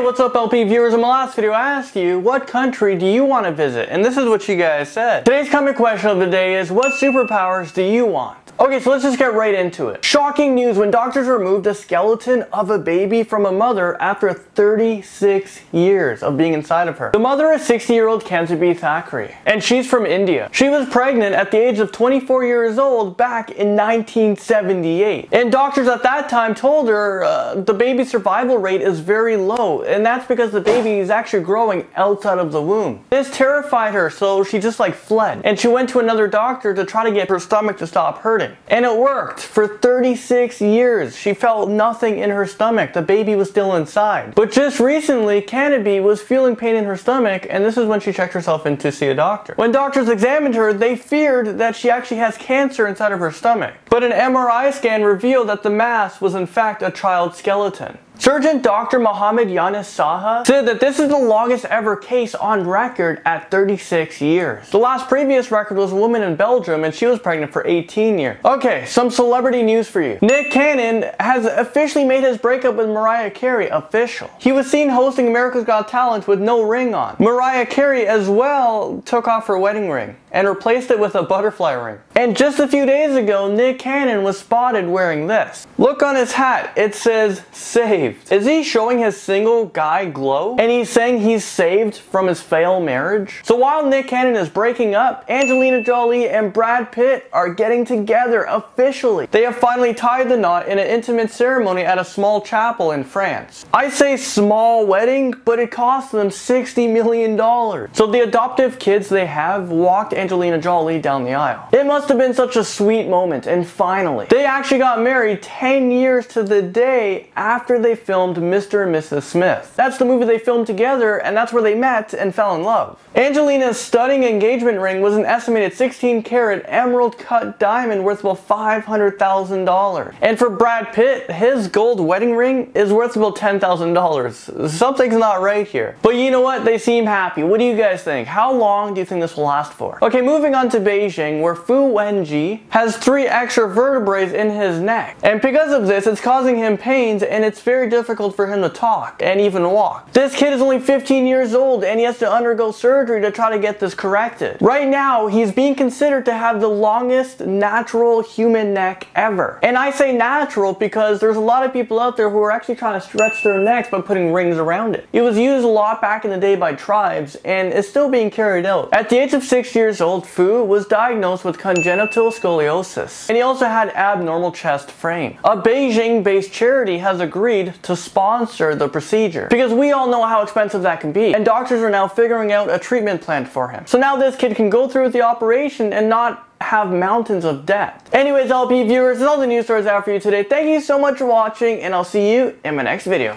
what's up LP viewers? In my last video I asked you, what country do you want to visit? And this is what you guys said. Today's comment question of the day is, what superpowers do you want? Okay, so let's just get right into it. Shocking news when doctors removed a skeleton of a baby from a mother after 36 years of being inside of her. The mother is 60-year-old Canterbury Thackeray, and she's from India. She was pregnant at the age of 24 years old back in 1978. And doctors at that time told her the baby survival rate is very low, and that's because the baby is actually growing outside of the womb. This terrified her, so she just fled. And she went to another doctor to try to get her stomach to stop hurting. And it worked. For 36 years, she felt nothing in her stomach. The baby was still inside. But just recently, Canterbury was feeling pain in her stomach, and this is when she checked herself in to see a doctor. When doctors examined her, they feared that she actually has cancer inside of her stomach. But an MRI scan revealed that the mass was in fact a child's skeleton. Surgeon Dr. Mohammed Yanis Saha said that this is the longest ever case on record at 36 years. The last previous record was a woman in Belgium, and she was pregnant for 18 years. Okay, some celebrity news for you. Nick Cannon has officially made his breakup with Mariah Carey official. He was seen hosting America's Got Talent with no ring on. Mariah Carey as well took off her wedding ring and replaced it with a butterfly ring. And just a few days ago, Nick Cannon was spotted wearing this. Look on his hat, it says "saved." Is he showing his single guy glow? And he's saying he's saved from his failed marriage? So while Nick Cannon is breaking up, Angelina Jolie and Brad Pitt are getting together officially. They have finally tied the knot in an intimate ceremony at a small chapel in France. I say small wedding, but it cost them $60 million. So the adoptive kids they have walked Angelina Jolie down the aisle. It must have been such a sweet moment, and finally, they actually got married 10 years to the day after they filmed Mr. and Mrs. Smith. That's the movie they filmed together, and that's where they met and fell in love. Angelina's stunning engagement ring was an estimated 16-carat emerald cut diamond worth about $500,000. And for Brad Pitt, his gold wedding ring is worth about $10,000. Something's not right here. But you know what? They seem happy. What do you guys think? How long do you think this will last for? Okay, moving on to Beijing, where Fu Wenji has 3 extra vertebrae in his neck. And because of this, it's causing him pains, and it's very difficult for him to talk and even walk. This kid is only 15 years old, and he has to undergo surgery to try to get this corrected. Right now, he's being considered to have the longest natural human neck ever. And I say natural because there's a lot of people out there who are actually trying to stretch their necks by putting rings around it. It was used a lot back in the day by tribes, and is still being carried out. At the age of 6 years old, Fu was diagnosed with congenital scoliosis, and he also had abnormal chest frame. A Beijing-based charity has agreed to sponsor the procedure, because we all know how expensive that can be, and doctors are now figuring out a treatment plan for him. So now this kid can go through with the operation and not have mountains of debt. Anyways, LP viewers, that's all the news stories I have for you today. Thank you so much for watching, and I'll see you in my next video.